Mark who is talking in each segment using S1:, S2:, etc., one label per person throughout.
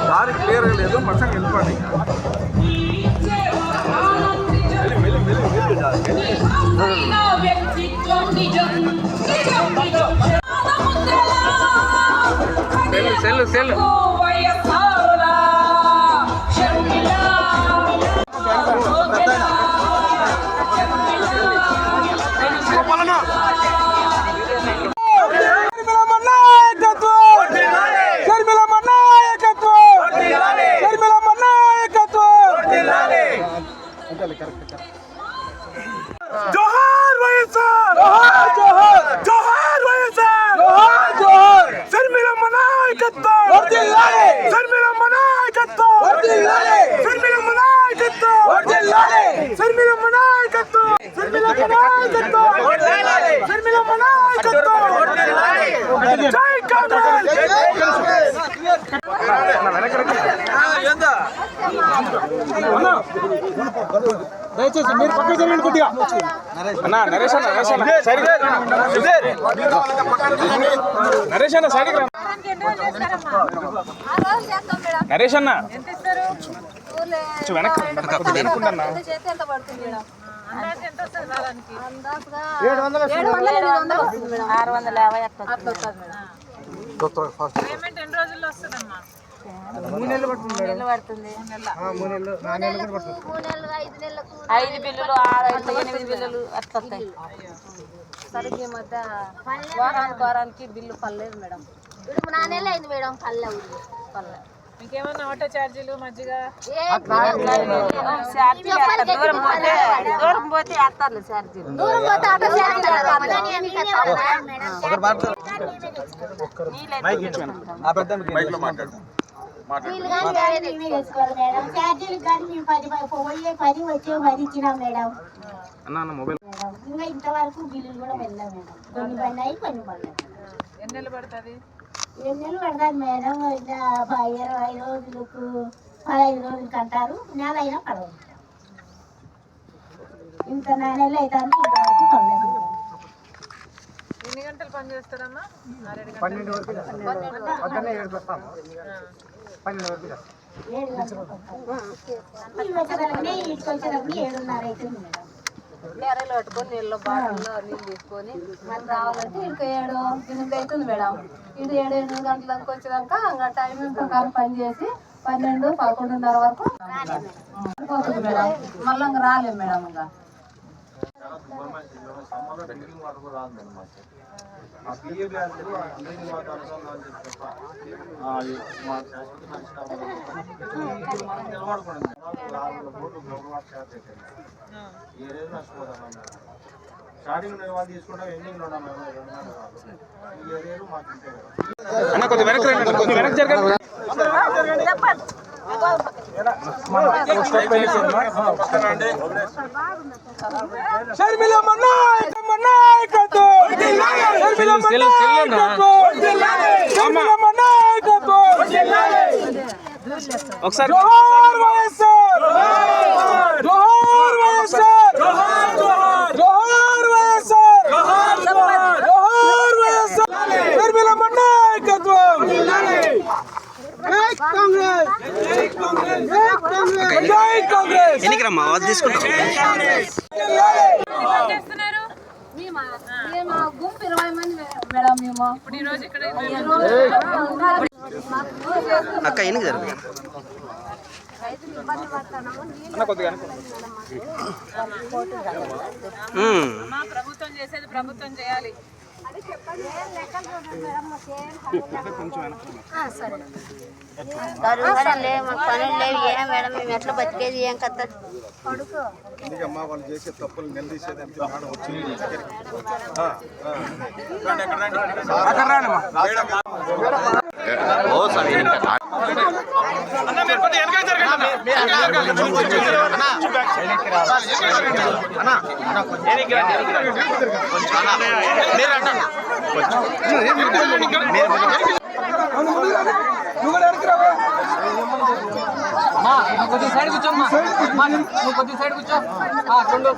S1: దారి క్లియర్ లేదు, మసం వెళ్ళిపోండి. సెల్ సెల్
S2: जोहार వైఎస్ఆర్ जोहार जोहार వైఎస్ఆర్ जोहार जोहार శర్మిల నాయకత్వం వర్ధిల్లాలి శర్మిల నాయకత్వం వర్ధిల్లాలి శర్మిల నాయకత్వం వర్ధిల్లాలి శర్మిల నాయకత్వం శర్మిల నాయకత్వం వర్ధిల్లాలి శర్మిల నాయకత్వం వర్ధిల్లాలి జై కాంగ్రెస్ జై కాంగ్రెస్ ఏందా దయచేసి మీరు పక్కన జరగండి కొద్దిగా. అన్న నరేష్ అన్న నరేష్ అన్న సైడ్ నరేష్ అన్న సైడ్ నరేష్ అన్న వెనక్కి వెనక్కుండన్నా.
S3: 3 నెలలు పడుతుంది. 5 బిల్లులు 6 8 బిల్లులు అట్లా వస్తాయి. సరిగ్గా ఈ మధ్య వారానికి బిల్లు పర్లేదు మేడం. ఇప్పుడు 4 నెలలు అయింది మేడం పల్లె.
S4: ఇంకేమన్నా ఆటో ఛార్జీలు మజ్జిగ
S3: దూరం పోతే వేస్తారు ఛార్జీలు.
S4: ఇంకా ఇంతవరకు బిల్లులు కూడా వెళ్ళాం మేడం. కొన్ని పడినాయి కొన్ని పడలేదు. ఎన్ని నెలలు పడుతుంది? 7 నెలలు పడతాది మేడం. ఇంకా 20 రోజులకు 15 రోజులకి అంటారు. నెల అయినా పడదు. ఇంత 4 నెలలు అవుతుంది ఇంతవరకు పడలేదు. ఎన్ని గంటలు పని చేస్తారమ్మా? 12 వరకు. 7 ఇంటికి వచ్చేటప్పుడు 7:30 అవుతుంది మేడం.
S3: ఎర్రలు పట్టుకొని నీళ్ళు బాటిల్లో నీళ్ళు తీసుకొని మనం రావాలంటే ఇంకా 7 8 అవుతుంది మేడం. ఇది 7 8 గంటలకు వచ్చేదాకా ఇంకా టైం ప్రకారం పని చేసి 12 11:30 వరకు పోతుంది మేడం. మళ్ళీ ఇంకా రాలేము మేడం. ఇంకా
S2: స్టార్టింగ్ వాళ్ళు తీసుకుంటాం, ఎండింగ్ లో ఈ ఏరియాలో మాకు
S1: శర్మిల నాయకత్వం ఒకసారి జోహార్ వైఎస్ఆర్ జోహార్ వైఎస్ఆర్ జోహార్ వైఎస్ఆర్ జోహార్ వైఎస్ఆర్ శర్మిల నాయకత్వం జై కాంగ్రెస్ జై కాంగ్రెస్ జై కాంగ్రెస్ ఎన్నికల మావాద్ తీసుకుంటాం.
S3: మేము గుంపు 20 మంది మేడం. మేము
S4: ఇప్పుడు ఈ రోజు ఇక్కడ
S1: అక్క ఎన్నిక జరుగుతుంది
S4: ప్రభుత్వం చేసేది ప్రభుత్వం చేయాలి.
S3: పనులు లేవు ఏం మేడం. మేము ఎట్లా బతికేది ఏం కథ?
S2: వాళ్ళు చేసే తప్పులు నిలదీసేది
S1: కొద్ది సైడ్ కూర్చోమ్మా, నువ్వు కొద్ది సైడ్ కూర్చో. రెండు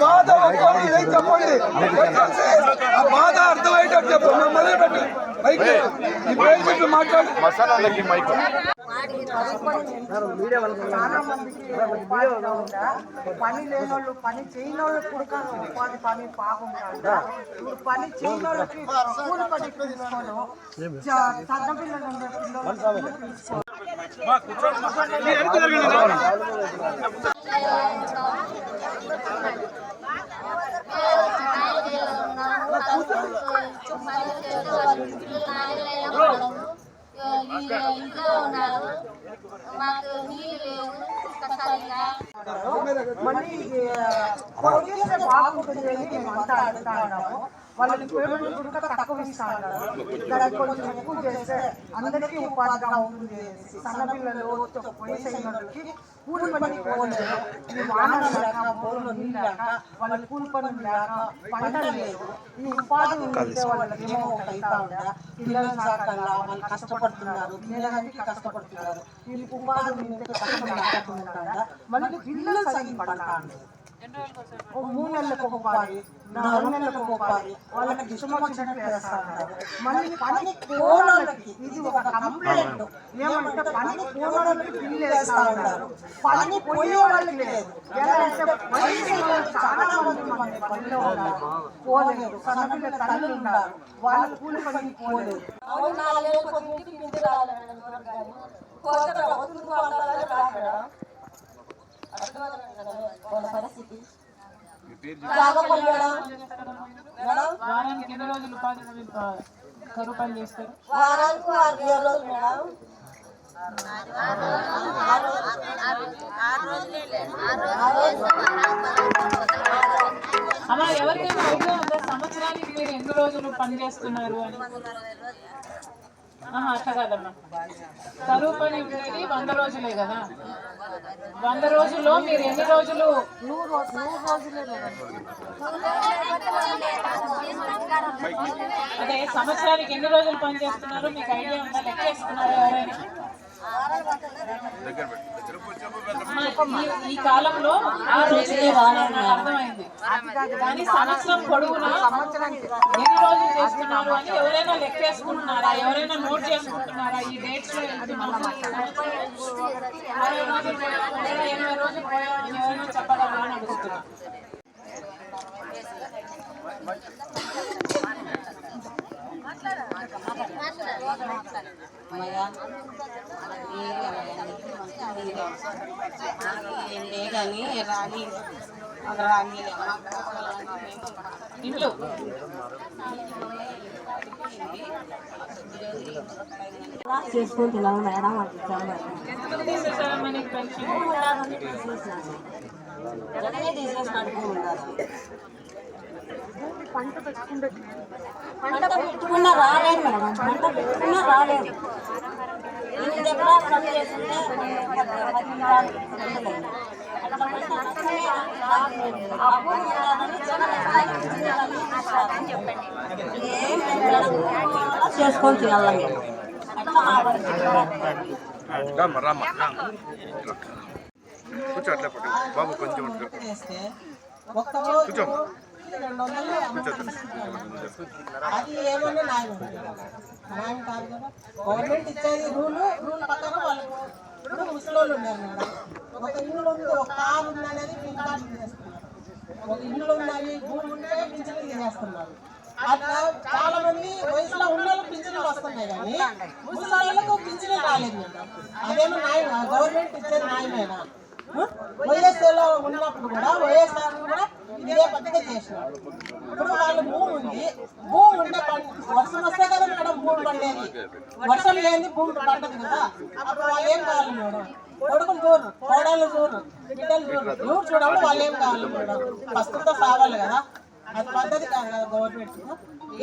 S5: బాధ ఏం చెప్పండి, ఆ బాధ అర్థమయ్యేటట్టు చెప్పండి. మొదలు పెట్టి మాట్లాడి
S6: చాలా మందికి ఉపాధి ఉందా, పని లేని వాళ్ళు పని చేయని వాళ్ళకి కూడా ఉపాధి పని బాగుంటుందా. ఇప్పుడు పని చేయని వాళ్ళకి స్కూల్ పని తీసుకోను, చన్నపిల్లలు ఉండే పిల్లలు తీసుకోను.
S3: ఇంట్లో ఉన్నారు, మాకు నీళ్ళు లేవు సరిగా.
S6: మళ్ళీ పొడిగిస్తే బాగుంటుంది అని మేము అంతా అడుగుతా ఉన్నాము. వాళ్ళకి పేమెంట్ కూడా తక్కువ ఇస్తా ఉన్నారు. దానికి కొంచెం ఎక్కువ చేస్తే అందరికీ ఉపాధిగా ఉంటుంది. సన్నపిల్లలు వయసు అయిన వాళ్ళకి కూలి పని పోలేదు, ఈ వానలు లేక బోర్లు నీళ్ళు లేక వాళ్ళకి కూలి పనులు లేక పంటలు లేదు. ఈ ఉపాధి ఉంటే వాళ్ళకి ఏమో ఒకటి అవుతా ఉందా, పిల్లలు సాకల్లా వాళ్ళు కష్టపడుతున్నారు, తినడానికి కష్టపడుతున్నారు. వీళ్ళకి ఉపాధి ఉంటే కష్టపడుతుంటారా. మళ్ళీ పిల్లలు సరిగ్గా పడతాండి, 3 నెలలకు ఒక పారి, 4 నెలలకు ఒక పారి వాళ్ళకి ఇష్టం వచ్చినట్టు వేస్తా ఉన్నారు. మళ్ళీ పనికి పోనోళ్ళకి ఇది ఒక కంప్లైంట్ ఏమంటే పనికి పోనోళ్ళకి బిల్లు వేస్తా ఉన్నారు, పని పోయే వాళ్ళకి లేదు. ఎలా అంటే చాలా మంది మన పనిలో ఉన్నారు, పోలేదు. సన్నపిల్ల తల్లులు ఉన్నారు, వాళ్ళు కూలి పనికి పోలేదు.
S4: పరిస్థితి
S7: వారానికి ఎన్ని రోజులు కరువు పని చేస్తారు?
S4: వారానికి 6 రోజులు మేడం.
S7: అలా ఎవరికైనా ఐడియా ఉందా సంవత్సరానికి మీరు ఎన్ని రోజులు పని చేస్తున్నారు అని? అట్లా కాదమ్మా, కరువు పని ఉండేది 100 రోజులే కదా. 100 రోజుల్లో మీరు ఎన్ని రోజులు? 100 రోజులే. అదే సంవత్సరానికి ఎన్ని రోజులు పని చేస్తున్నారు మీకు ఐడియా ఉందా? లెక్క వేసుకున్నారా ఎవరైనా? ఈ కాలంలో 6 రోజులే అర్థమైంది, కానీ సంవత్సరం పొడవునా ఎన్ని రోజులు చేస్తున్నారు అని ఎవరైనా లెక్క వేసుకుంటున్నారా? ఎవరైనా నోట్ చేసుకుంటున్నారా? ఈ డేట్స్ లో వెళ్తున్నాము, 60 రోజులు పోయాము, 80 రోజులు పోయామని ఎవరైనా చెప్పగలరా అని అడుగుతున్నా. ఇంట్లో
S4: చేసుకుంటున్నాము మేడం.
S7: ఎంతమంది తీసేసారా మనకి పెన్షన్?
S4: పంట పెట్టుకున్నా రాలేదు మేడం, పంట పెట్టుకున్నా రాలేదు. ఇంటి దగ్గర పని చేస్తుంటే చేసుకొని తినాలి మేము.
S2: బాబు కొంచెం
S6: అది ఏమన్నా న్యాయం కాదు కదా. గవర్నమెంట్ ఇచ్చేది రూల్ ప్రకారం వాళ్ళకు. ఇప్పుడు ముసలోళ్ళు ఉన్నారు మేడం, ఒక ఇల్లు ఉంది, ఒక కారు ఉంది అనేది పింఛన్ చేస్తున్నారు. ఒక ఇల్లు ఉన్నాయి, భూమి ఉంటే పింఛన్ చేస్తున్నారు. అట్లా చాలా మంది వయసులో ఉన్న వాళ్ళకి పింఛన్లు వస్తున్నాయి, కానీ ముసలాళ్ళకు పింఛన్ రాలేదు మేడం. అదేమో న్యాయం, గవర్నమెంట్ ఇచ్చేది న్యాయమేనా? వైఎస్ఆర్లో ఉన్నప్పుడు కూడా వైఎస్ఆర్ కూడా ఇదే పద్ధతి చేసినారు. ఇప్పుడు వాళ్ళు భూమి ఉంది, భూమి ఉంటే వర్షం వస్తే కదా మేడం భూమి పండేది. వర్షం లేని భూమి పండదు కదా. అప్పుడు వాళ్ళు ఏం కావాలి మేడం? కొడుకులు చూరు, కోడళ్ళు చూరు, బిడ్డలు చూరు, ఎవరు చూడాలి, వాళ్ళు ఏం కావాలి మేడం? ఫస్ట్తో సావాలి కదా. అది పద్ధతి కాదు కదా గవర్నమెంట్.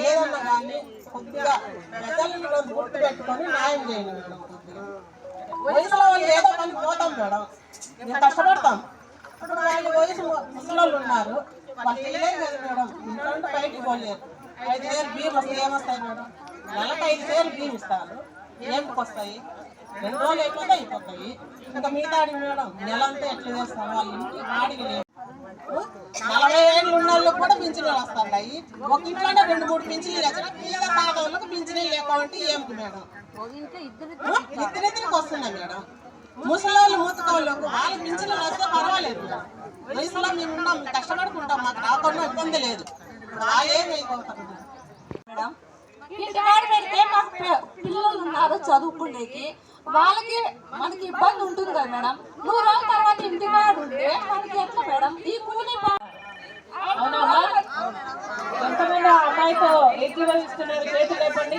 S6: ఏదన్నా కానీ కొద్దిగా ప్రజలను గుర్తు పెట్టుకొని న్యాయం చేయండి మేడం. కొద్దిగా వయసులో వాళ్ళు ఏదో పని పోతాం మేడం, మేము కష్టపడతాం. ఇప్పుడు వాళ్ళు వయసు ముసలోళ్ళు ఉన్నారు, వాళ్ళు చేయలేరు కదా మేడం. ఇంట్లో బయటికి పోలేరు. 5,000 బియ్యం వస్తే ఏమొస్తాయి మేడం? నెలకు 5,000 బియ్యం ఇస్తారు, ఏమికి వస్తాయి? 2 రోజులు అయిపోతాయి. ఇంకా మిగతా మేడం నెల అంతా ఎట్లా చేస్తారు? వాళ్ళు ఇంటికి ఆడికి లేదు. 40 ఏళ్ళు ఉన్న వాళ్ళకి కూడా పింఛన్లు వస్తున్నాయి. ఒక ఇంట్లోనే 2-3 పింఛన్లు వచ్చినా పేద సాధవులకు పింఛన్లు లేకపోతే ఏమిటి మేడం? ఇద్దరిద్దరికి వస్తున్నాయి మేడం. ముసలోళ్ళు మూతకోళ్ళకు వాళ్ళ పింఛన్లు వస్తే పర్వాలేదు. వయసులో మేము ఉన్నాం, కష్టపడుకుంటాం, మాకు రాకుండా ఇబ్బంది లేదు.
S8: మేడం ఇంటికాడ పెడితే మాకు పిల్లలు ఉన్నారు చదువుకునేకి, వాళ్ళకి మనకి ఇబ్బంది ఉంటుంది కదా మేడం. 3 రోజుల తర్వాత ఇంటికాడ ఉంటే మనకి ఎట్లా మేడం? ఈ కూలి
S7: ఎంతమంది ఆ అమ్మాయితో ఏకీభవిస్తున్నారు? చేతులు లేపండి.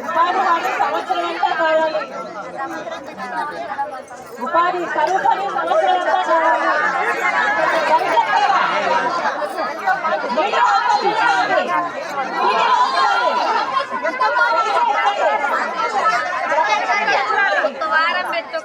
S7: ఉపాధి హామీ సంవత్సరం అంతా కావాలి. ఉపాధి కరువు పని సంవత్సరం అంతా కావాలి.
S3: వారం పెట్టు